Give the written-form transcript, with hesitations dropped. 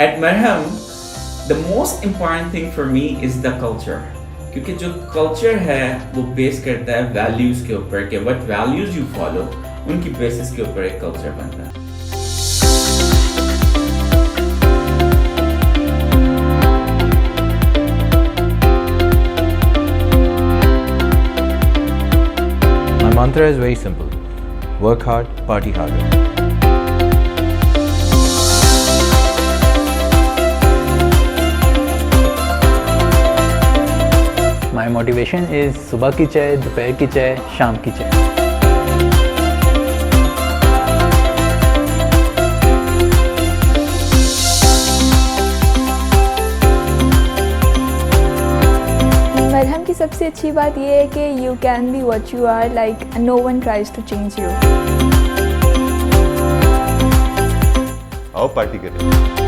At Marham, the most important thing for me is the culture. क्योंकि जो culture है वो base करता है values के ऊपर कि what values you follow, उनकी basis के ऊपर एक culture बनता है. My mantra is very simple. Work hard, party harder. My motivation is सुबह की चाय, दोपहर की चाय, शाम की चाय. मरहम की सबसे अच्छी बात यह है कि you can be what you are, like no one tries to change you. आओ पार्टी करें.